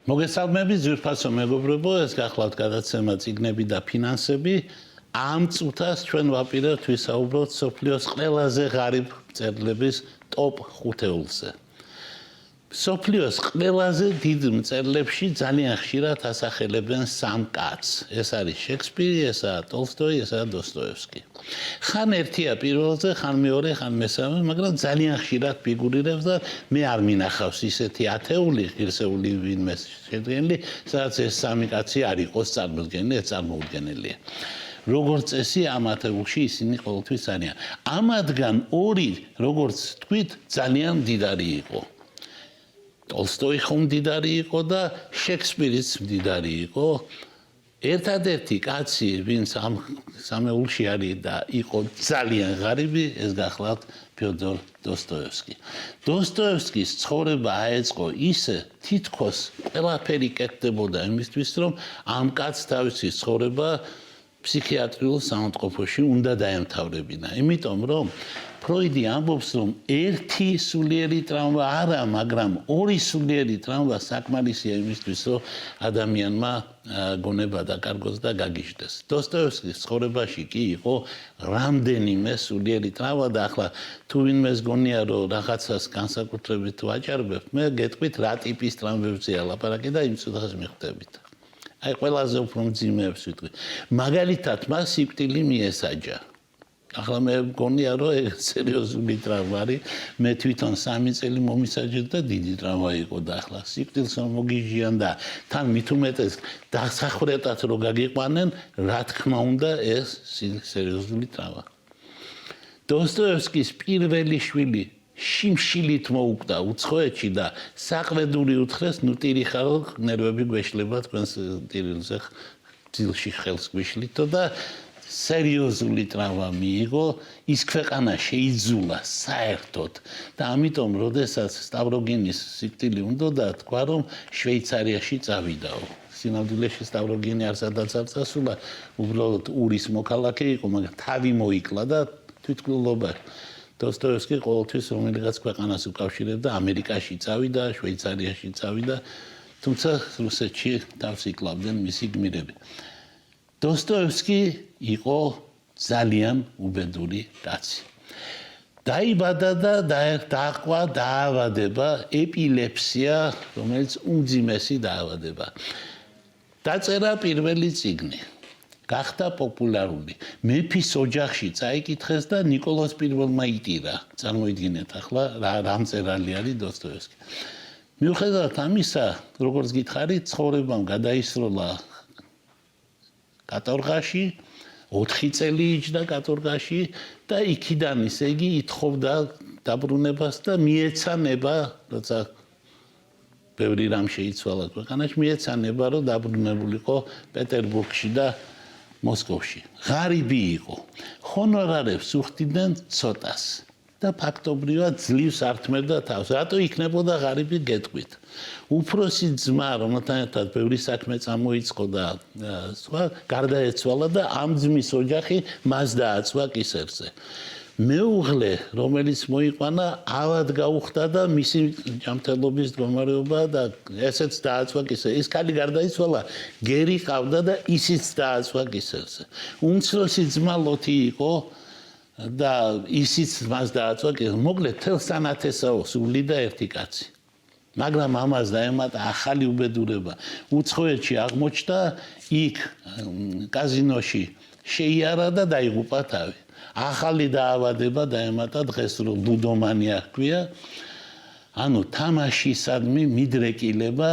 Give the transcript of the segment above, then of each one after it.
მოგესალმებით ძვირფასო მეგობრებო, ეს გახლავთ გადაცემა წიგნები და ფინანსები. ამ წუთას ჩვენ ვაპირებთ ვისაუბროთ სოფლიოს ყველაზე ღარიბ მწერლების ტოპ 5-ზე. სოფლიოს ყველაზე დიდ მწერლებში ძალიან ხშირად ასახელებენ სამ კაცს. ეს არის შექსპირი, ესაა ტოლსტოი, ესაა დოსტოევსკი. ხან ერთია პირველზე, ხან მეორე, ხან მესამე, მაგრამ ძალიან ხშირად ფიგურირებს და მე არ მინახავს ისეთი ათეული ღირსეული ვინმე შედგენილი, სადაც ეს სამი კაცი არ იყოს წარმოდგენილი, ეს წარმოუდგენელია. როგორც წესი ამ ათეულში ისინი ყოველთვის არიან. ამათგან ორი, როგორც თქვით, ძალიან მდიდარი იყო. ტოლსტოი ხომ მდიდარი იყო და შექსპირიც მდიდარი იყო. ერთადერთი კაცი, ვინც ამ სამეულში არის და იყო ძალიან ღარიბი, ეს გახლავთ ფიოდორ დოსტოევსკი. დოსტოევსკის ცხოვრება აეწყო ისე, თითქოს ყველაფერი კეთდებოდა იმისთვის, რომ ამ კაცს თავისი ცხოვრება ფსიქიატრიულ საავადმყოფოში უნდა დაემთავრებინა. იმიტომ რომ ფროიდი ამბობს, რომ ერთი სულიერი ტრავმა არა, მაგრამ ორი სულიერი ტრავმა საკმარისია იმისთვის, რომ ადამიანმა გონება დაკარგოს და გაგიჟდეს. დოსტოევსკის ცხოვრებაში კი იყო რამდენიმე სულიერი ტრავმა და ახლა თუ ვინმეს გონია, რომ რაღაცას განსაკუთრებით ვაჭარბებთ, მე გეტყვით რა ტიპის ტრავმებზეა ლაპარაკი და იმ წუთას მიხვდებით. აი ყველაზე უფრო მძიმეებს ვიტყვი. მაგალითად, მას სიკვდილი მიესაჯა. ახლა მე მგონია, რომ ეს სერიოზული ტრავმა არის. მე თვითონ 3 წელი მომისაჯეთ და დიდი ტრავმა იყო და ახლა სიკვდილს მოგიჟიან და თან მით უმეტეს დასახვრეტად რო გაგიყვანენ, რა თქმა უნდა, ეს სერიოზული ტრავმა. დოსტოევსკის პირველი შვილი შიმშილით მოუკვდა უცხოეთში და საყვედური უთხრეს, ნუ ტირი ხარო, ნერვები გვეშლება თქვენს ტირილზე ძილში ხელს გვიშლითო და სერიოზული ტრავმა მიიღო, ის ქვეყანა შეიძულა საერთოდ და ამიტომ, როდესაც სტავროგინის სიკვდილი უნდოდა, თქვა, რომ შვეიცარიაში წავიდაო. სინამდვილეში სტავროგინი არ სადაც არ წასულა, უბრალოდ ურის მოქალაქე იყო, მაგრამ თავი მოიკლა და თვითმკვლელობა. დოსტოევსკი ყოველთვის რომელიღაც ქვეყანას უკავშირებდა, ამერიკაში წავიდა, შვეიცარიაში წავიდა, თუმცა რუსეთში თავს იკლავდნენ მისი გმირები. დოსტოევსკი იყო ძალიან უბედური კაცი. დაიბადა და დააყვა დაავადება, ეპილეფსია, რომელიც უმძიმესი დაავადება. დაწერა პირველი წიგნი. გახდა პოპულარული. მეფის ოჯახში წაიკითხეს და ნიკოლოზ პირველმა იტირა. წარმოიდგინეთ ახლა რა მწერალი არის დოსტოევსკი. მიუხედავად ამისა, როგორც გითხარით, ცხოვრებამ გადაისროლა კატორღაში, 4 წელი იჯდა კატორღაში და იქიდან ისე იგი ითხოვდა დაბრუნებას და მიეცანება, როცა ბევრი რამ შეიცვალა ქვეყანაში, მიეცანება, რომ დაბრუნებულიყო პეტერბურგში და მოსკოვში. ღარიბი იყო. ჰონორარებს უხდიდნენ ცოტას და ფაქტობრივად ძლივს ართმევდა თავს. რატო იქნებოდა ღარიბი გეტყვით. უფროსი ძმა, რომელთან ერთად ბევრი საქმე წამოიწყო და სხვა, გარდაეცვალა და ამ ძმის ოჯახი მას დააწვა კისერზე. მეუღლე, რომელიც მოიყვანა, ავად გაუხდა და მისი ჯანმრთელობის მდგომარეობა და ესეც დააწვა კისერზე. ის ქალი გარდაიცვალა, გერი ყავდა და ისიც დააწვა კისერზე. უმცროსი ძმა ლოთი იყო და ისიც მას დააწვა კისერზე. მოკლედ, თელს თანათესაო სული და ერთი კაცი. მაგრამ ამას დაემატა ახალი უბედურება. უცხოეთში აღმოჩნდა, იქ კაზინოში შეიარა და დაიღუპა თავი. ახალი დაავადება დაემატა, დღეს რო ბუდომანია ჰქვია, ანუ თამაშისადმი მიდრეკილება,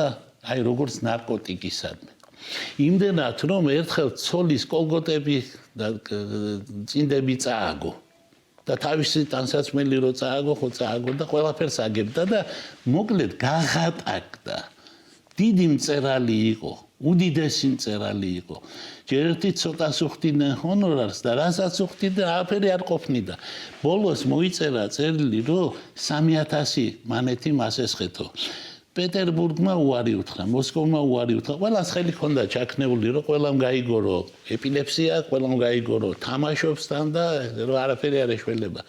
აი როგორც ნარკოტიკისადმი. იმდენად, რომ ერთხელ ცოლის კოლგოტები და წინდები წააგო და თავისი ტანსაცმელი რო წააგო, ხო წააგო და ყველაფერს აგებდა და მოკლედ გაღატაკდა. დიდი მწერალი იყო, უდიდესი მწერალი იყო. ჯერ ერთი ცოტას უხდიდნენ ჰონორარს და რასაც უხდიდნენ, არაფერი არ ყოფნიდა. ბოლოს მოიწერა წერილი, რომ 3000 მანეთი მას ესხეთო. პეტერბურგმა უარი უთხრა, მოსკოვმა უარი უთხრა. ყველას ხელი ჰქონდა ჩაქნეული, რომ ყველამ გაიგორო ეპილეფსია, ყველამ გაიგორო თამაშობს თან და რომ არაფერი არ ეშველება.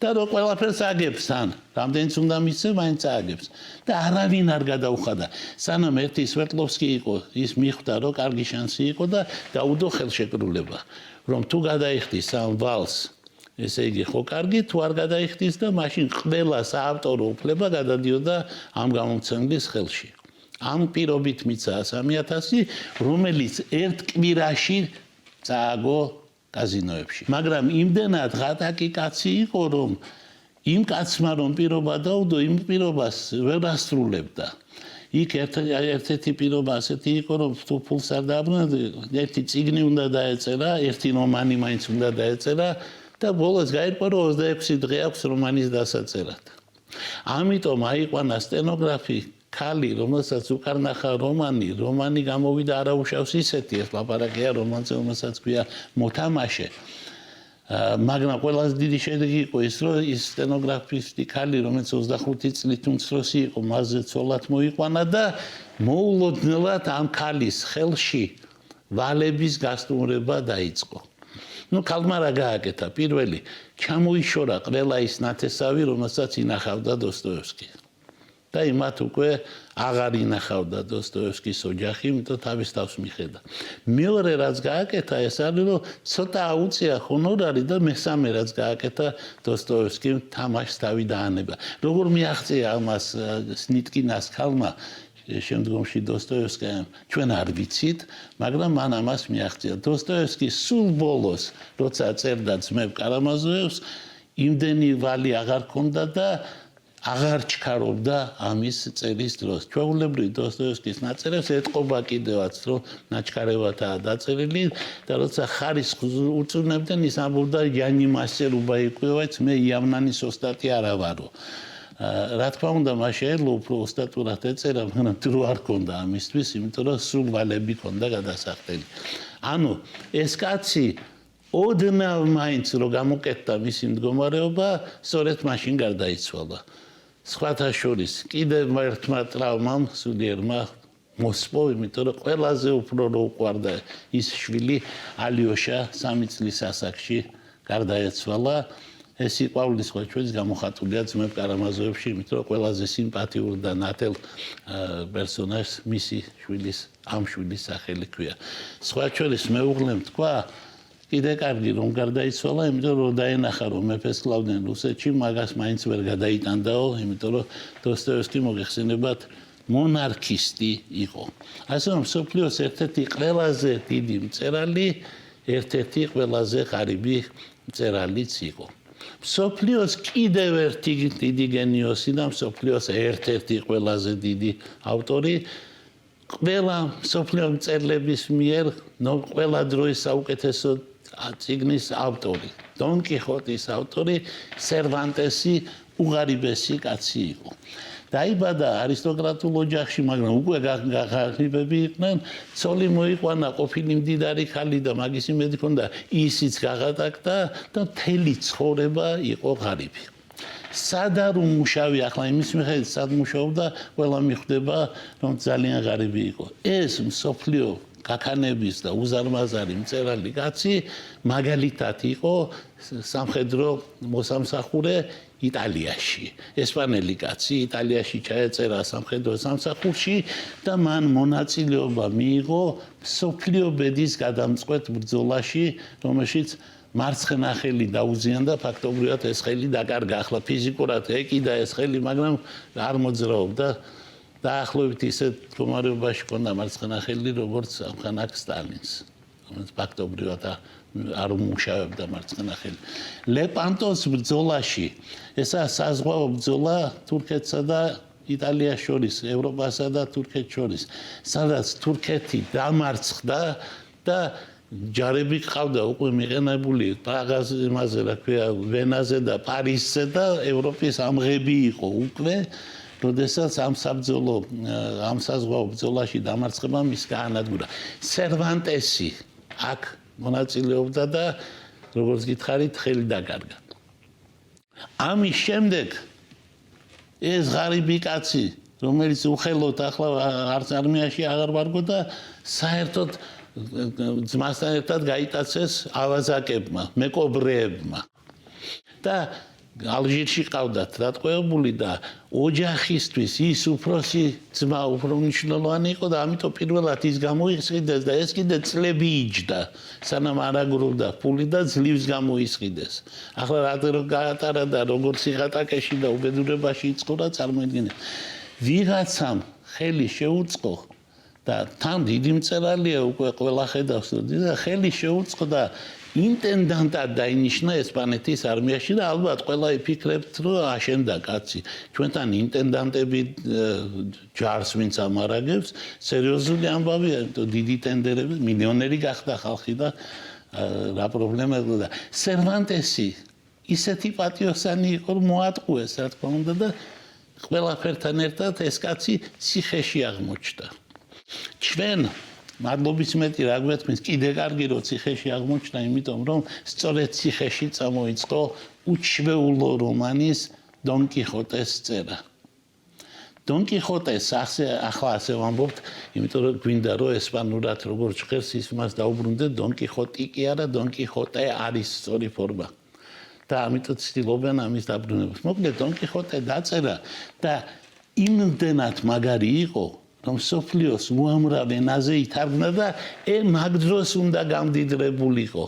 და რომ ყველაფერს აგებს თან, რამდენიც უნდა მისცე, მაინც ააგებს. და არავინ არ გადაუხადა. სანამ ერთი სვერტლოვსკი იყო, ის მიხვდა, რომ კარგი შანსი იყო და დაუდო ხელშეკრულება, რომ თუ გადაიხდის ამ ვალს ესე იგი ხო კარგი თუ არ გადაიხდის და მაშინ ყველა საავტორო უფლება გადადიოდა ამ გამომცემლის ხელში. ამ პირობით მიცა 3000, რომელიც ერთ კვირაში წააგო კაზინოებში. მაგრამ იმდენად ღატაკი კაცი იყო, რომ იმ კაცმა რომ პირობა დაუდო, იმ პირობას ვერ ასრულებდა. იქ ერთ-ერთი პირობა ასეთი იყო, რომ თუ ფულს არ დააბრუნებდა, ერთი წიგნი უნდა დაეწერა, ერთი რომანი მაინც უნდა დაეწერა. და ბოლოს გაირკვა რომ 26 დღე აქვს რომანის დასაწერად. ამიტომ აიყვანა სტენოგრაფი ქალი, რომელსაც უკარ ნახა რომანი გამოვიდა არაუშავს ისეთი, ეს ლაპარაკია რომანზე, რომელსაც ქვია მოთამაშე. მაგრამ ყველაზე დიდი შედეგი იყო ის, რომ ის სტენოგრაფისტი ქალი, რომელიც 25 წლით უმცროსი იყო, მასზე ცოლად მოიყვანა და მოულოდნელად ამ ქალის ხელში ვალების გასტუმრება დაიწყო. ნუ ქალმა რა გააკეთა? პირველი, ჩამოიშორა ყველა ის ნათესავი, რომელსაც ინახავდა დოსტოევსკი. და იმათ უკვე აღარ ინახავდა დოსტოევსკის ოჯახი, იმიტომ თავის თავს მიხედა. მეორე რაც გააკეთა, ეს არის, რომ ცოტა აუწია ჰონორარი და მესამე რაც გააკეთა, დოსტოევსკიმ თამაშს თავი დაანება. როგორ მიაღწია ამას სნიტკინას ქალმა, შემდგომში დოსტოევსკიმ ჩვენ არ ვიცით, მაგრამ მან ამას მიაღწია. დოსტოევსკი სულ ბოლოს, როცა წერდა ძმებ კარამაზოვებს, იმდენი ვალი აღარ ქონდა და აღარ ჩქარობდა ამის წერის დროს. ჩვეულებრივ დოსტოევსკის ნაწერებს ეთყობა კიდევაც, რომ ნაჩქარებათაა დაწერილი და როცა ხარისხს უწუნებდნენ, ის ამბობდა იანი მასერუბა იყვევაც, მე იავნანის ოსტატი არა ვარო. რა თქმა უნდა, მას შეეძლო უფრო ოსტატურად ეწერა, მაგრამ დრო არ ქონდა ამისთვის, იმიტომ რომ სულ ვალები ქონდა გადასახდელი. ანუ ეს კაცი ოდნავ მაინც რო გამოკეთდა მისი მდგომარეობა, სწორედ მაშინ გარდაიცვალა. სხვათა შორის კიდევ ერთმა ტრავმამ სულიერმა მოსპო, იმიტომ რომ ყველაზე უფრო რო უყვარდა ის შვილი ალიოშა 3 წლის ასაკში გარდაეცვალა. ეს სიყვარულის სხვა ჩვენს გამოხატულია ძმებ კარამაზოვებში, იმიტომ რომ ყველაზე სიმპათიურ და ნათელ პერსონაჟს მისი შვილის ამ შვილის სახელი ქვია. სხვა ჩვენს მეუღლემ თქვა, კიდე კარგი რომ გარდაიცვალა, იმიტომ რომ დაენახა რომ მეფეს კლავდნენ რუსეთში, მაგას მაინც ვერ გადაიტანდაო, იმიტომ რომ დოსტოევსკი მოგეხსენებათ მონარქისტი იყო. ასე რომ მსოფლიოს ერთ-ერთი ყველაზე დიდი მწერალი, ერთ-ერთი ყველაზე ღარიბი მწერალიც იყო. მსოფლიოს კიდევ ერთი დიდი გენიოსი და მსოფლიოს ერთ-ერთი ყველაზე დიდი ავტორი, ყველა მსოფლიო მწერლების მიერ ყველა დროის საუკეთესო წიგნის ავტორი, დონ კიხოტის ავტორი, სერვანტესი უღარიბესი კაცი იყო. დაიბადა არისტოკრატულ ოჯახში, მაგრამ უკვე ღარიბები იყვნენ. ცოლი მოიყვანა ყოფილი მდიდარი ქალი და მაგის იმედი ჰქონდა, ისიც გაღატაკდა და მთელი ცხოვრება იყო ღარიბი. სად არ უმუშავი, ახლა იმის მიხედვით სად მუშაობდა, ყველა მიხვდება, რომ ძალიან ღარიბი იყო. ეს მსოფლიო გაქანების და უზარმაზარი მწერალი კაცი მაგალითად იყო სამხედრო მოსამსახურე იტალიაში. ესპანელი კაცი იტალიაში ჩაეწერა სამხედრო სამსახურში და მან მონაწილეობა მიიღო მსოფლიო ბედის გადამწყვეტ ბრძოლაში, რომელშიც მარცხენა ხელი დაუზიანდა, ფაქტობრივად ეს ხელი დაკარგა. ახლა ფიზიკურად ეკიდა ეს ხელი, მაგრამ არ მოძრაობდა. დაახლოებით ისეთ მდგომარეობაში ქონდა მარცხენა ხელი, როგორც ამხანაგ სტალინს, რომელიც ფაქტობრივად არ უმუშავებდა მარცხენა ხელი. ლეპანტოს ბრძოლაში, ესაა საზღვაო ბრძოლა თურქეთსა და იტალიას შორის, ევროპასა და თურქეთს შორის, სადაც თურქეთი დამარცხდა და ჯარები ყავდა უკვე მიყენებული პრაღაზე, რა ქვია, ვენაზე და პარიზზე და ევროპის ამღები იყო უკვე. როდესაც ამ საზღვაო ბრძოლაში დამარცხებამ ის გაანადგურა. სერვანტესი აქ მონაწილეობდა და როგორც გითხარით, ხელი დაკარგა. ამის შემდეგ ეს ღარიბი კაცი, რომელიც უხელოდ ახლა არც არმიაში აღარ ვარგო და საერთოდ ძმასთან ერთად გაიტაცეს ავაზაკებმა, მეკობრეებმა. და ალჟირში ყავდათ დატყვევებული და ოჯახისთვის ის უფროსი ძმა უფრო მნიშვნელოვანი იყო და ამიტომ პირველად ის გამოისყიდეს და ეს კიდე წლები იჯდა სანამ არ აგროვდა ფული და ძლივს გამოისყიდეს. ახლა რა გაატარა და როგორ სიღატაკეში და უბედურებაში იწყურა წარმოიდგინეთ. ვიღაცამ ხელი შეუწყო და თან დიდი მწერალია უკვე ყველა ხედავს და ხელი შეუწყო და ინტენდანტად დაინიშნა ესპანეთის არმიაში და ალბათ ყველა იფიქრებთ რომ აშენდა კაცი ჩვენთან ინტენდანტები ჯარს ვინც ამარაგებს სერიოზული ამბავია დიდი ტენდერები მილიონერი გახდა ხალხი და რა პრობლემა იყო და სერვანტესი ისეთი პატიოსანი იყო რომ მოატყუეს რა თქმა უნდა და ყველაფერთან ერთად ეს კაცი ციხეში აღმოჩნდა ჩვენ მადლობის მეტი რა გვეთქმის კიდე კარგი რო ციხეში აღმოჩნდა იმიტომ რომ სწორედ ციხეში წამოიწყო უჩვეულო რომანის დონ კიხოტეს წერა დონ კიხოტეს ახლა ასე ვამბობთ იმიტომ რომ გვინდა რომ ესპანურად როგორ ჟღერს ის მას დაუბრუნდეთ დონ კიხოტი კი არა დონ კიხოტე არის სწორი ფორმა და ამიტომ ცდილობენ ამის დაბრუნებას მოკლედ დონ კიხოტე დაწერა და იმდენად მაგარი იყო რომ სოფლიოს უამრავ ენაზე ითარგმნა და მაგ დროს უნდა გამდიდრებულიყო,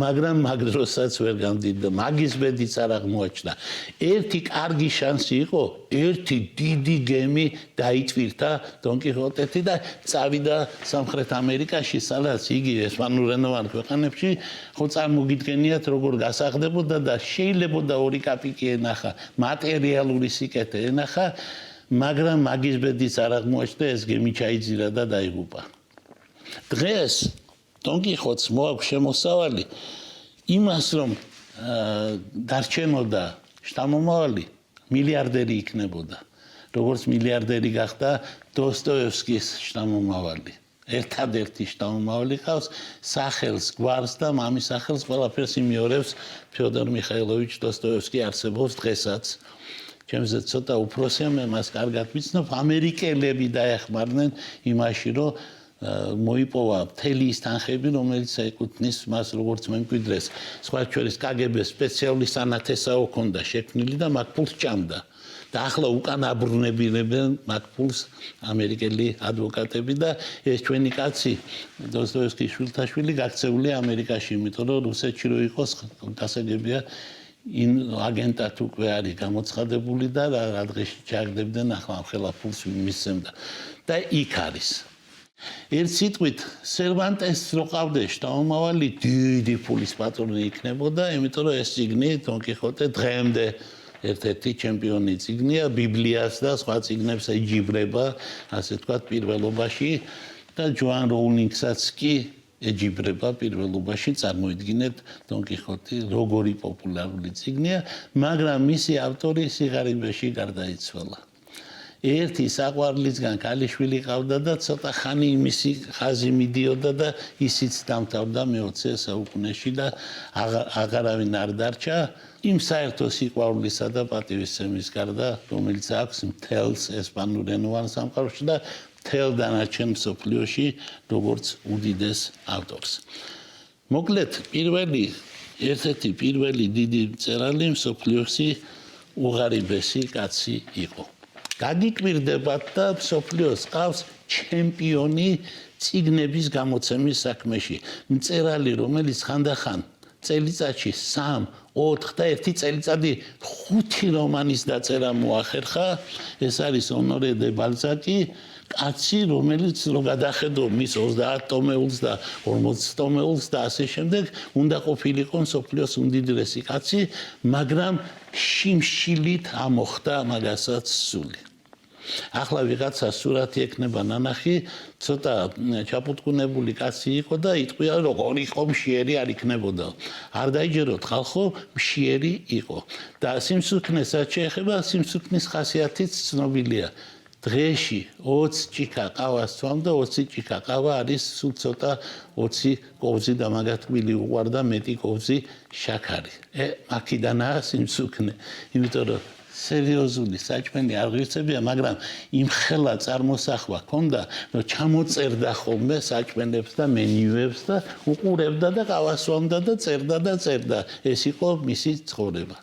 მაგრამ მაგ დროსაც ვერ გამდიდრდა, მაგის ბედიც არ აღმოაჩნდა. ერთი კარგი შანსი იყო, ერთი დიდი გემი დაიტვირთა დონ კიხოტეთი და წავიდა სამხრეთ ამერიკაში, სადაც იგი ესპანურენოვან ქვეყანებში ხო წარმოგიდგენიათ როგორ გასაღდებოდა და შეიძლებოდა ორი კაპიკი ენახა, მატერიალური სიკეთე ენახა მაგრამ მაგის ბედიც არ აღმოაჩნდა ეს გემი ჩაიძირა და დაიღუპა. დღეს დონ კიხოტს მოაქვს შემოსავალი იმას რომ დარჩენოდა შთამომავალი მილიარდერი იქნებოდა. როგორც მილიარდერი გახდა დოსტოევსკის შთამომავალი. ერთადერთი შთამომავალი ყავს სახელს გვარს და მამის სახელს ყველაფერს იმეორებს ფიოდორ მიხაილოვიჩ დოსტოევსკი არსებობს დღესაც. ჩემზე ცოტა უფროსია მე მას კარგად ვიცნობ ამერიკელები დაეხმარნენ იმაში რომ მოიპოვა მთელი ის თანხები რომელიც ეკუთვნის მას როგორც მემკვიდრეს სხვა შორის კგბ-ს სპეციალური სანათესაო ჰქონდა შექმნილი და მაგ ფულს ჭამდა და ახლა უკან აბრუნებინებენ მაგ ფულს ამერიკელი ადვოკატები და ეს ჩვენი კაცი დოსტოევსკის შვილთაშვილი გაქცეულია ამერიკაში იმიტომ რომ რუსეთში რო იყოს გასაგებია აგენტად უკვე არის გამოცხადებული და რა დღეში ჩააგდებდნენ ახლა ხელა ფულს მისცემდა და იქ არის ერთ სიტყვით სერვანტესს რო ყავდეს შთამომავალი დიდი ფულის პატრონი იქნებოდა იმიტომ რომ ეს წიგნი დონ კიხოტე დღემდე ერთ-ერთი ჩემპიონი წიგნია ბიბლიას და სხვა წიგნებს ეჯიბრება ასე ვთქვათ პირველობაში და ჯოან როულინგსაც კი ეჯიბრება პირველობაში წარმოიდგინეთ დონ კიხოტი როგორი პოპულარული წიგნია მაგრამ მისი ავტორი სიღარიბეში გარდაიცვალა ერთი საყვარლისგან ქალიშვილი ყავდა და ცოტა ხანი მისი ხაზი მიდიოდა და ისიც დამთავრდა მე-20 საუკუნეში და აღარავინ არ დარჩა იმ საერთო სიყვარულისა და პატივისცემის გარდა რომელიც აქვს მთელს ესპანურენოვან სამყაროში და მთელ დანარჩენ მსოფლიოში როგორც უდიდეს ავტორს. მოკლედ ერთ-ერთი პირველი დიდი მწერალი მსოფლიოში უღარიბესი კაცი იყო. გაგიკვირდებათ და მსოფლიოს ყავს ჩემპიონი წიგნების გამოცემის საქმეში. მწერალი რომელიც ხანდახან წელიწადში 3, 4 და ერთი წელიწადი 5 რომანის დაწერა მოახერხა ეს არის ონორე დე ბალზაკი კაცი რომელიც რო გადახედო მის 30 ტომეულს და 40 ტომეულს და ასე შემდეგ უნდა ყოფილიყო მსოფლიოს უმდიდრესი კაცი მაგრამ შიმშილით ამოხდა მაგასაც სული ახლა ვიღაცა სურათი ექნება ნანახი ცოტა ჩაპუტკუნებული კაცი იყო და იტყვია რომ იყო მშიერი არ იქნებოდა არ დაიჯეროთ ხალხო მშიერი იყო და სიმსუქნესაც შეეხება სიმსუქნის ხასიათიც ცნობილია დღეში 20 ჭიქა ყავას ცვამ და 20 ჭიქა ყავა არის სულ ცოტა 20 კოვზი და მაგათქმილი უყვარდა მეტი კოვზი შაქარი. აქედანაა სიმსუქნე. იმიტომ რომ სერიოზული საჭმელი არ ღირსებია, მაგრამ იმ ხელა წარმოსახვა ჰქონდა, რომ ჩამოწერდა ხოლმე საჭმელებს და მენიუებს და უყურებდა და ყავას სვამდა და წერდა. ეს იყო მისი ცხოვრება.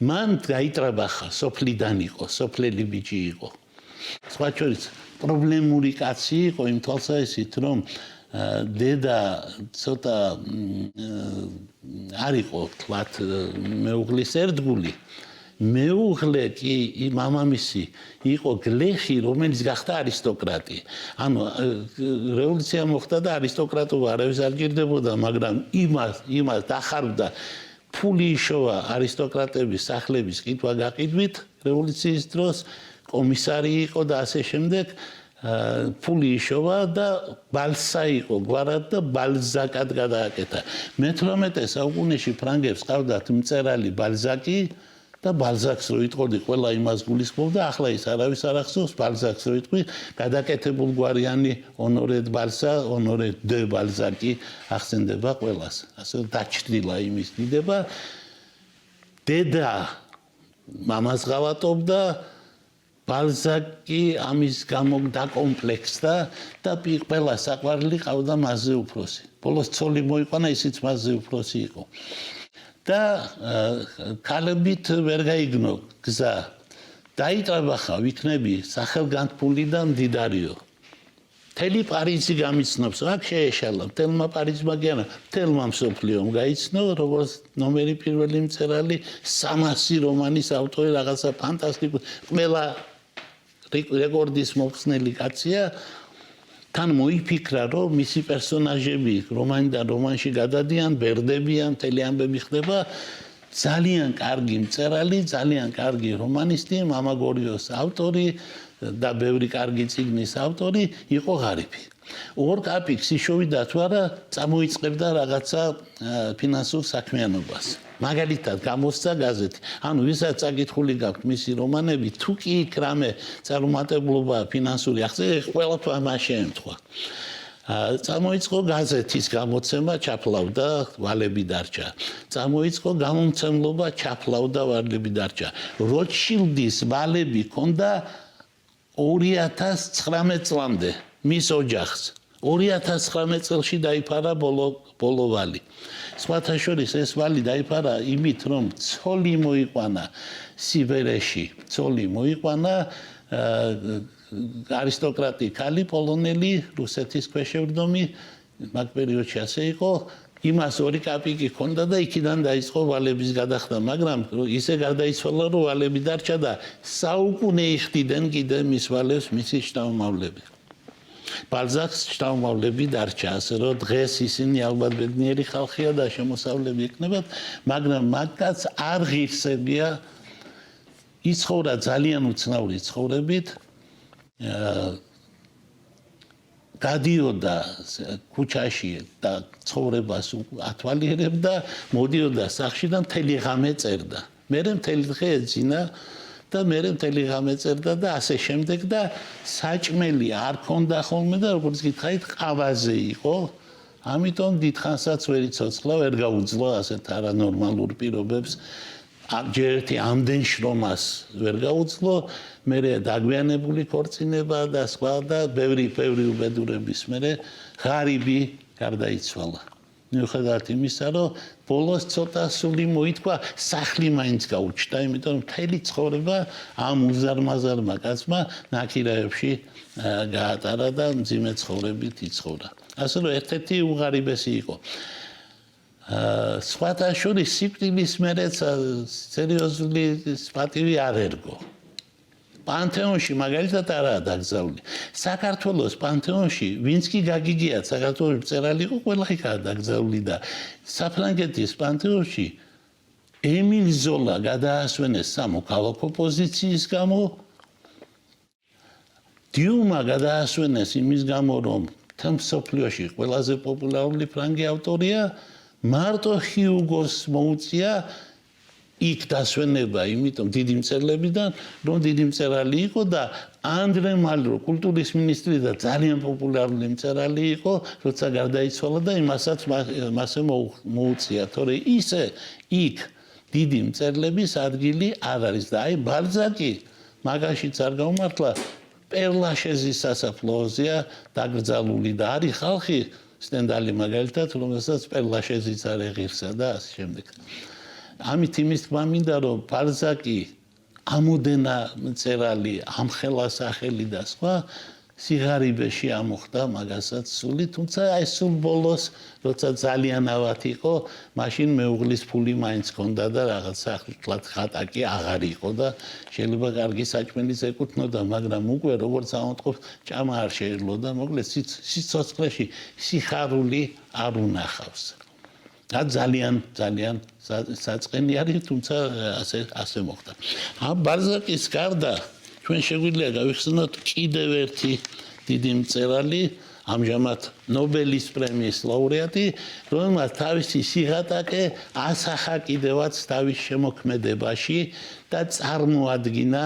მან გაიტრაბახა, სოფლიდან იყო, სოფლელი ბიჭი იყო. სხვა შორის პრობლემური კაცი იყო იმ თვალსაზრისით, რომ დედა ცოტა არ იყო თვათ მეუღლის ერთგული. მეუღლე კი მამამისი იყო გლეხი, რომელიც გახდა არისტოკრატი. ანუ რევოლუცია მოხდა და არისტოკრატობა არავის არ გირდებოდა, მაგრამ იმას დახარვდა ფული იშოვა არისტოკრატების სახლების კითხვა-გაყიდვით რევოლუციის დროს, კომისარი იყო და ასე შემდეგ. ფული იშოვა და ბალსა იყო გვარად და ბალზაკად გადააკეთა. მე-18 საუკუნეში ფრანგებს ყავდათ მწერალი ბალზაკი და ბალზაკს რო იტყოდი, ყველა იმას გულისხმობდა, ახლა ის არავის არ ახსოვს, ბალზაკს რო იტყვი, გადაკეთებულ გვარიანი ონორე ბალსა, ონორე დე ბალზაკი ახსენდება ყველას. ასე დაჩრდილა იმის დიდება. დედა მამას ღალატობდა, ბალზაკი ამის გამო დაკომპლექსდა და ყველა საყვარელი ყავდა მასზე უფროსი. ბოლოს ცოლი მოიყვანა, ისიც მასზე უფროსი იყო. და ქალებით ვერ გაიგნო გზა. დაიტრაბახა, ვიქნები სახელგანთქმული და მდიდარიო. მთელი პარიზი გამიცნობს, აქ შეეშალა, მთელმა პარიზმა კი არა, მთელმა მსოფლიომ გაიცნო, როგორც ნომერი პირველი მწერალი, 300 რომანის ავტორი, რაღაცა ფანტასტიკური, ყველა რეკორდის მოხსნელი კაცია. თან მოიფიქრა, რომ მისი პერსონაჟები რომანიდან რომანში გადადიან, ბერდებიან, მთელი ამბები ხდება. ძალიან კარგი მწერალი, ძალიან კარგი რომანისტი, მამაგორიოს ავტორი და ბევრი კარგი წიგნის ავტორი იყო ღარიბი. 2 კაპიკს იშოვიდა თუ არა, წამოიწყებდა რაღაცა ფინანსურ საქმიანობას. მაგალითად, გამოსცა გაზეთი. ანუ ვისაც წაკითხული გაქვთ მისი რომანები, თუ კი იქ რამე წარუმატებლობა ფინანსური აღწერა, ყველაფერს მას შეემთხვა. წამოიწყო გაზეთის გამოცემა, ჩაფლავდა, ვალები დარჩა. წამოიწყო გამომცემლობა, ჩაფლავდა, ვალები დარჩა. როტშილდის ვალები ჰქონდა 2019 წლამდე მის ოჯახს. 2019 წელში დაიფარა ბოლო ვალი. სხვათა შორის ეს ვალი დაიფარა იმით, რომ ცოლი მოიყვანა სიბერეში, ცოლი მოიყვანა არისტოკრატი ქალი პოლონელი, რუსეთის ქვეშევრდომი, მაგ პერიოდში ასე იყო, იმას 2 კაპიკი ჰქონდა და იქიდან დაიწყო ვალების გადახდა, მაგრამ ისე გარდაიცვალა, რომ ვალები დარჩა და საუკუნე იხდიდნენ კიდე მის ვალებს მისი შთამომავლები. ბალზაკს შთამომავლები დარჩა, ასე რომ დღეს ისინი ალბათ ბედნიერი ხალხია და შემოსავლები იქნებათ, მაგრამ მაგაც არ ღირსებია. იცხოვრა ძალიან უცნაური ცხოვრებით. გადიოდა ქუჩაში და ცხოვრებას ათვალიერებდა, მოდიოდა სახლში და მთელი ღამე წერდა. მერე მთელი დღე ეძინა და მერე მთელი ღამე წერდა და ასე შემდეგ და საჭმელი არ ქონდა ხოლმე და როგორც გითხარით, ყავაზე იყო. ამიტომ დიდხანსაც ვერ იცოცხლა, ვერ გაუძლო ასეთ არანორმალურ პირობებს. ჯერ ერთი ამდენ შრომას ვერ გაუძლო, მერე დაგვიანებული ქორწინება და სხვა და ბევრი უბედურების მერე ღარიბი გარდაიცვალა. მიუხედავად იმისა, რომ ბოლოს ცოტა სული მოითქვა, სახლი მაინც გაუჩნდა, იმიტომ რომ მთელი ცხოვრება ამ უზარმაზარმა კაცმა ნაკირაებში გაატარა და მძიმე ცხოვრებით იცხოვრა. ასე რომ ერთ-ერთი უღარიბესი იყო. სხვათა შორის სიკვდილის მერეც სერიოზული პატივი არ ერგო. პანთეონში მაგალითად არაა დაკრძალული. საქართველოს პანთეონში ვინც კი გაგიგიათ საქართველოს მწერალი იყო, ყველა იქაა დაკრძალული და საფრანგეთის პანთეონში ემილ ზოლა გადაასვენეს სამოქალაქო პოზიციის გამო, დიუმა გადაასვენეს იმის გამო, რომ თემ მსოფლიოში ყველაზე პოპულარული ფრანგი ავტორია, მარტო ჰიუგოს მოუწია იქ დასვენება, იმიტომ დიდი მწერლებიდან, რომ დიდი მწერალი იყო და ანდრე მალრო კულტურის მინისტრი და ძალიან პოპულარული მწერალი იყო, როცა გარდაიცვალა და მასე მოუწია, თორე ისე იქ დიდი მწერლების ადგილი არ არის და აი ბალზაკი მაგაშიც არ გამართლა პერლაშეზის სასაფლაოზეა დაკრძალული და არის ხალხი სტენდალი მაგალითად რომელსაც პერლაშეზიც არ ეღირსა და ასე შემდეგ. ამით იმის თქმა მინდა რომ ბალზაკი ამოდენა მწერალი ამხელა სახელი და სხვა სიღარიბეში ამოხდა მაგასაც სული, თუმცა აი სულ ბოლოს როცა ძალიან ავად იყო, მაშინ მეუღლის ფული მაინც ჰქონდა და რაღაც ახლად ხატაკი აღარ იყო და შეიძლება კარგი საჭმელიც ეკუთვნოდა, მაგრამ უკვე როგორც ამოტყობს, ჭამა არ შეეძლოდა, მოკლედ სიცოცხლეში სიხარული არ უნახავს. და ძალიან საწყენი არის, თუმცა ასე მოხდა. ამ ბალზაკის გარდა ჩვენ შეგვიძლია გავიხსენოთ კიდევ ერთი დიდი მწერალი, ამჟამად ნობელის პრემიის ლაურეატი, რომელმაც თავისი სიღატაკე ასახა კიდევაც თავის შემოქმედებაში და წარმოადგინა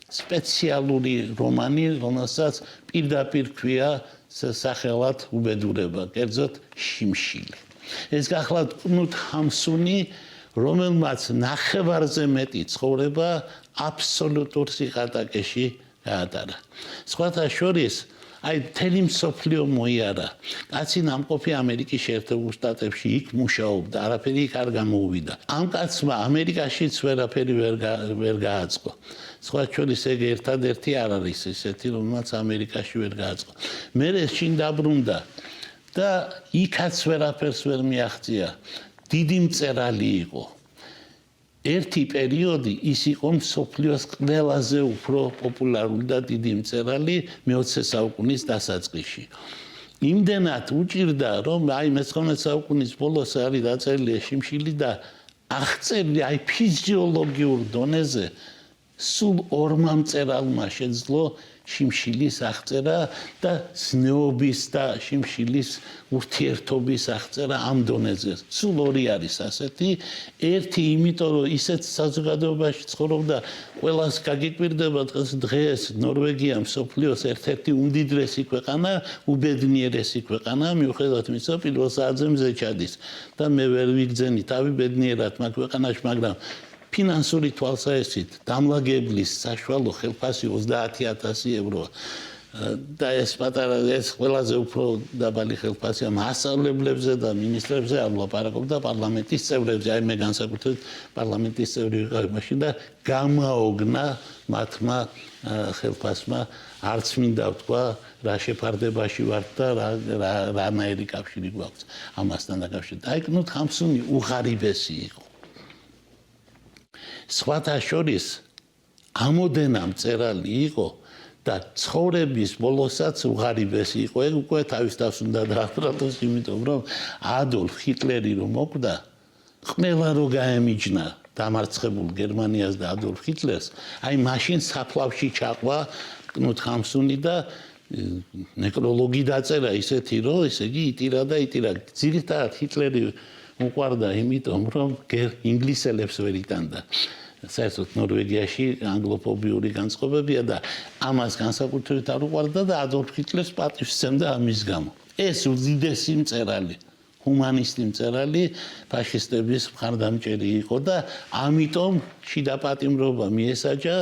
სპეციალური რომანი, რომელსაც პირდაპირ ქვია სახელად უბედურება, კერძოდ შიმშილი. ეს გახლავთ კნუთ ჰამსუნი, რომელმაც ნახევარზე მეტი ცხოვრება აბსოლუტურ სიღატაკეში გაატარა. სხვათა შორის, აი მთელი მსოფლიო მოიარა. კაცი ნამყოფი ამერიკის შეერთებულ შტატებში იქ მუშაობდა, არაფერი იქ არ გამოუვიდა. ამ კაცმა ამერიკაშიც ვერაფერი ვერ გააწყო. სხვა შორის ეგ ერთადერთი არ არის ესეთი, რომელმაც ამერიკაში ვერ გააწყო. მერე შინ დაბრუნდა და იქაც ვერაფერს ვერ მიაღწია. დიდი მწერალი იყო. ერთი პერიოდი ის იყო მსოფლიოს ყველაზე უფრო პოპულარული და დიდი მწერალი მე-20 საუკუნის დასაწყისში. იმდენად უჭირდა, რომ აი მე-19 საუკუნის ბოლოს არის დაწერილი შიმშილი და აღწერილი აი ფიზიოლოგიურ დონეზე სულ ორმა მწერალმა შეძლო შიმშილის აღწერა და ზნეობის და შიმშილის ურთიერთობის აღწერა ამ დონეზე. სულ ორი არის ასეთი. ერთი იმიტომ რომ ისეთ საზოგადოებაში ცხოვრობდა, ყველას გაგიკვირდება დღეს ნორვეგია მსოფლიოს ერთ-ერთი უმდიდრესი ქვეყანა, უბედნიერესი ქვეყანა, მიუხედავად იმისა, პირველ საათზე მზე ჩადის და მე ვერ ვიგძენი თავი ბედნიერად მაგ ქვეყანაში, მაგრამ ფინანსური თვალსაჩინით დამლაგებლის საშუალო ხელფასი 30,000 ევროა და ეს პატარა ეს ყველაზე უფრო დაბალი ხელფასია მასწავლებლებზე და მინისტრებზე არ ვლაპარაკობ და პარლამენტის წევრებზე, აი მე განსაკუთრებით პარლამენტის წევრი ვიყავი მაშინ და გამაოგნა მათმა ხელფასმა არც მინდა ვთქვა რა შეფარდებაში ვართ და რანაირი კავშირი გვაქვს ამასთან დაკავშირებით. აი კნუთ ჰამსუნი უღარიბესი იყო. სხვათა შორის ამოდენა მწერალი იყო და ცხოვრების ბოლოსაც უღარიბესი იყო. ეგ უკვე თავის თავს უნდა დააბრალოს, იმიტომ რომ ადოლფ ჰიტლერი რომ მოკვდა, ყველა რო გაემიჯნა დამარცხებულ გერმანიას და ადოლფ ჰიტლერს, აი მაშინ საფლავში ჩაყვა კნუთ ჰამსუნი და ნეკროლოგი დაწერა ისეთი, რომ ესე იგი იტირა და იტირა. ძირითადად ჰიტლერი უყვარდა იმიტომ, რომ ინგლისელებს ვერ იტანდა. საერთოდ ნორვეგიაში ანგლოფობიური განწყობებია და ამას განსაკუთრებით არ უყვარდა და ადოლფ ჰიტლერს პატივს სცემდა ამის გამო. ეს უდიდესი მწერალი, ჰუმანისტი მწერალი, ფაშისტების მხარდამჭერი იყო და ამიტომ შიდა პატიმრობა მიესაჯა,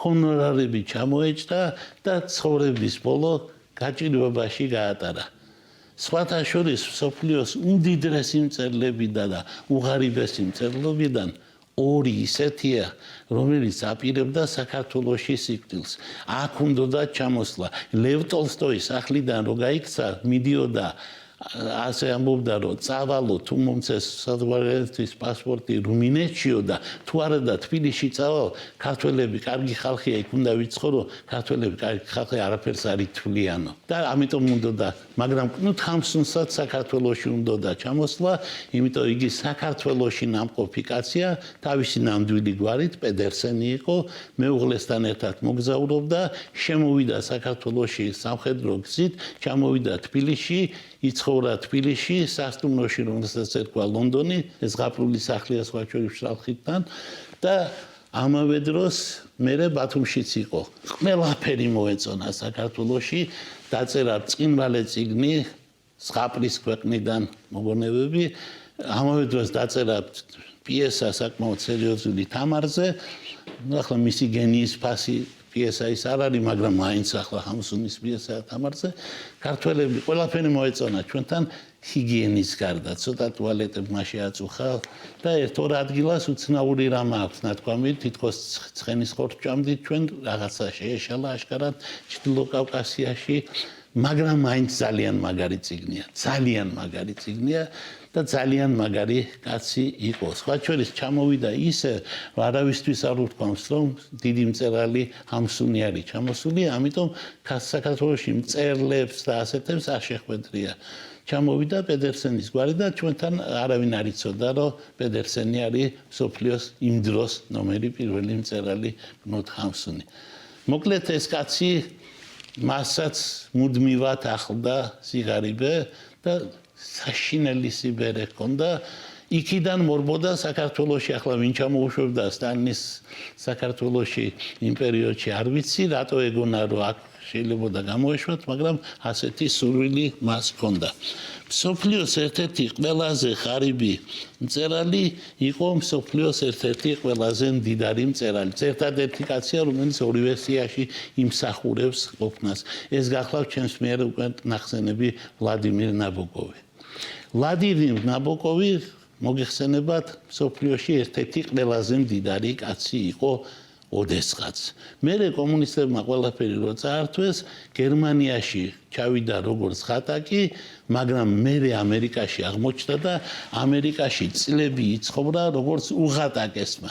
ჰონორარები ჩამოეჭდა და ცხოვრების ბოლო გაჭირვებაში გაატარა. სხვათა შორის მსოფლიოს უმდიდრესი მწერლებიდან და უღარიბესი მწერლებიდან ორი ისეთია, რომელიც აპირებდა საქართველოში სიკვდილს. აქ უნდოდა ჩამოსვლა. ლევ ტოლსტოის სახლიდან რო გაიქცა, მიდიოდა ასე ამბობდა, რომ წავალო თუ მომცეს საზღვარგარეთის პასპორტი რუმინეთშიო და თუ არა და თბილისში წავალ, ქართველები კარგი ხალხია, იქ უნდა ვიცხოვრო, ქართველები კარგი ხალხი არაფერს არ ითვლიანო. და ამიტომ უნდოდა, მაგრამ კნუთ ჰამსუნსაც საქართველოში უნდოდა ჩამოსვლა, იმიტომ იგი საქართველოში ნამყოფი კაცია, თავისი ნამდვილი გვარით პედერსენი იყო, მეუღლესთან ერთად მოგზაურობდა, შემოვიდა საქართველოში სამხედრო გზით, ჩამოვიდა თბილისში, ცხოვრა თბილისში, სასტუმროში, რომელსაც ერქვა ლონდონი, ეს ზღაპრული სახლია სხვა შორის შალხიდან და ამავე დროს მე ბათუმშიც იყო. ყველაფერი მოეწონა საქართველოში, დაწერა ბრწყინვალე წიგნი ზღაპრის ქვეყნიდან მოგონებები, ამავე დროს დაწერა პიესა საკმაოდ სერიოზული თამარზე. ახლა მისი გენიის ფასი პიესა ის არ არის, მაგრამ მაინც ახლა ჰამსუნის პიესა თამარზე. ქართველები ყველაფერი მოეწონა ჩვენთან ჰიგიენის გარდა, ცოტა ტუალეტებმა შეაწუხა და ერთ-ორ ადგილას უცნაური რამ აქვს, ნათქვამი, თითქოს ცხენის ხორცს ჭამდით ჩვენ, რაღაცა შეეშალა აშკარად ჩრდილო კავკასიაში, მაგრამ მაინც ძალიან მაგარი წიგნია, ძალიან მაგარი წიგნია. და ძალიან მაგარი კაცი იყო. სხვა შორის ჩამოვიდა ისე, რომ არავისთვის არ უთქვამს, რომ დიდი მწერალი ჰამსუნი არის ჩამოსული, ამიტომ საქართველოში მწერლებს და ასეთებს არ შეხვედრია. ჩამოვიდა პედერსენის გვარი და ჩვენთან არავინ არ იცოდა, რომ პედერსენი არის მსოფლიოს იმ დროს ნომერი პირველი მწერალი ბნოდ ჰამსუნი. მოკლედ ეს კაცი მასაც მუდმივად ახლდა სიღარიბე და საშინელი სიბერე ჰქონდა. იქიდან მორბოდა საქართველოში, ახლა ვინ ჩამოუშვებდა სტალინის საქართველოში იმ პერიოდში არ ვიცი, რატო ეგონა რომ აქ შეიძლება გამოეშვათ, მაგრამ ასეთი სურვილი მას ჰქონდა. მსოფლიოს ერთ-ერთი ყველაზე ღარიბი მწერალი იყო მსოფლიოს ერთ-ერთი ყველაზე მდიდარი მწერალი. ერთადერთი კაცია, რომელიც ორივე სიაში იმსახურებს ყოფნას. ეს გახლავთ ჩემს მიერ უკვე ნახსენები ვლადიმირ ნაბოკოვი. ვლადიმირ ნაბოკოვი მოგეხსენებათ მსოფლიოში ერთ-ერთი ყველაზე მდიდარი კაცი იყო ოდესღაც. მერე კომუნისტებმა ყველაფერი რო წაართვეს, გერმანიაში ჩავიდა როგორც ხატაკი, მაგრამ მერე ამერიკაში აღმოჩნდა და ამერიკაში წლები იცხოვრა როგორც უღატაკესმა.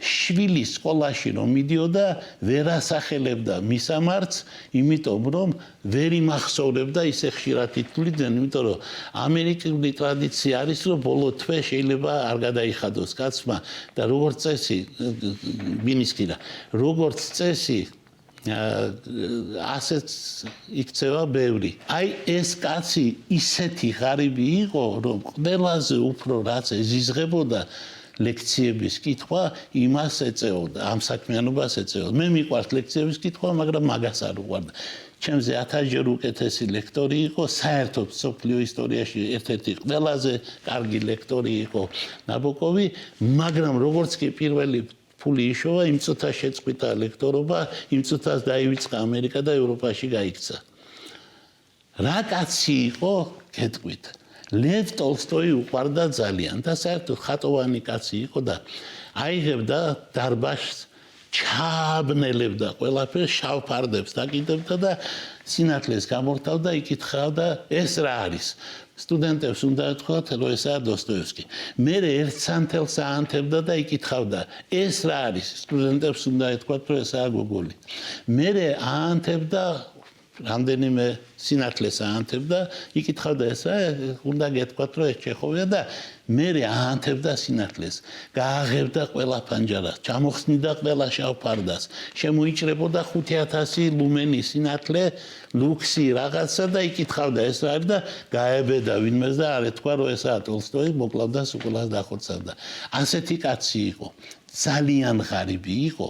შვილი სკოლაში რომ მიდიოდა, ვერ ასახელებდა მისამართს, იმიტომ რომ ვერ იმახსოვრებდა ისე ხშირად ითვლიდნენ, იმიტომ რომ ამერიკული ტრადიცია არის, რომ ბოლო თვე შეიძლება არ გადაიხადოს კაცმა და როგორც წესი, ბინისკირა, როგორც წესი ასეც იქცევა ბევრი. აი ეს კაცი ისეთი ღარიბი იყო, რომ ყველაზე უფრო რაც ეზიზღებოდა ლექციების კითხვა იმას ეწეოდა, ამ საქმიანობას ეწეოდა. მე მიყვარს ლექციების კითხვა, მაგრამ მაგას არ უყვარდა. ჩემზე 1000-ჯერ უკეთესი ლექტორი იყო, საერთოდ მსოფლიო ისტორიაში ერთ-ერთი ყველაზე კარგი ლექტორი იყო ნაბოკოვი, მაგრამ როგორც კი პირველი ფული იშოვა, იმ წუთას შეწყვიტა ლექტორობა, იმ წუთას დაივიწყა ამერიკა და ევროპაში გაიქცა. რა კაცი იყო, გეტყვით. ლევ ტოლსტოი უყვარდა ძალიან და საერთოდ ხატოვანი კაცი იყო და აიღებდა დარბაზს, ჩააბნელებდა ყველაფერს, შავ ფარდებს დაკიდებდა და სინათლეს გამორთავდა, იკითხავდა ეს რა არის. სტუდენტებს უნდა ეთქვათ, რომ ესაა დოსტოევსკი. მერე ერთ სანთელს აანთებდა და იკითხავდა, ეს რა არის. სტუდენტებს უნდა ეთქვათ, რომ ესაა გოგოლი. მერე აანთებდა რამდენიმე სინათლეს აანთებდა, იკითხავდა ესა, უნდა გეთქვათ, რომ ეს ჩეხოვია და მერე აანთებდა სინათლეს. გააღებდა ყველა ფანჯარას, ჩამოხსნიდა ყველა შავ ფარდას, შემოიჭრებოდა 5000 ლუმენი სინათლე, ლუქსი რაღაცა და იკითხავდა ეს რა არის და გაებედა ვინმეს და არ ეთქვა, რომ ესაა ტოლსტოი, მოკლავდა სუკულას დახოცავდა. ასეთი კაცი იყო, ძალიან ღარიბი იყო,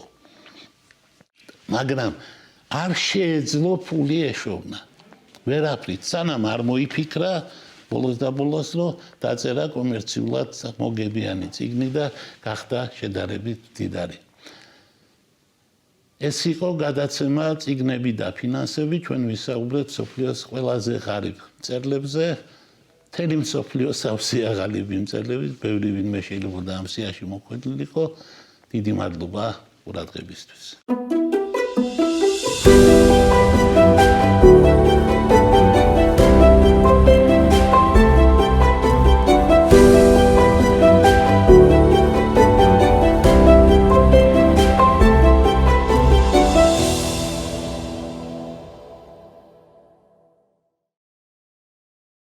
მაგრამ არ შეეძლო ფული ეშოვნა. ვერაფრით, სანამ არ მოიფიქრა, ბოლოს და ბოლოს რომ დაწერა კომერციულად მოგებიანი წიგნი და გახდა შედარებით მდიდარი. ეს იყო გადაცემა წიგნები და ფინანსები, ჩვენ ვისაუბრეთ მსოფლიოს ყველაზე ღარიბ მწერლებზე. მთელი მსოფლიო სავსეა ღარიბი მწერლები, ბევრი ვინმე შეიძლება ამ სიაში მოხვედრილიყო. დიდი მადლობა ყურადღებისთვის.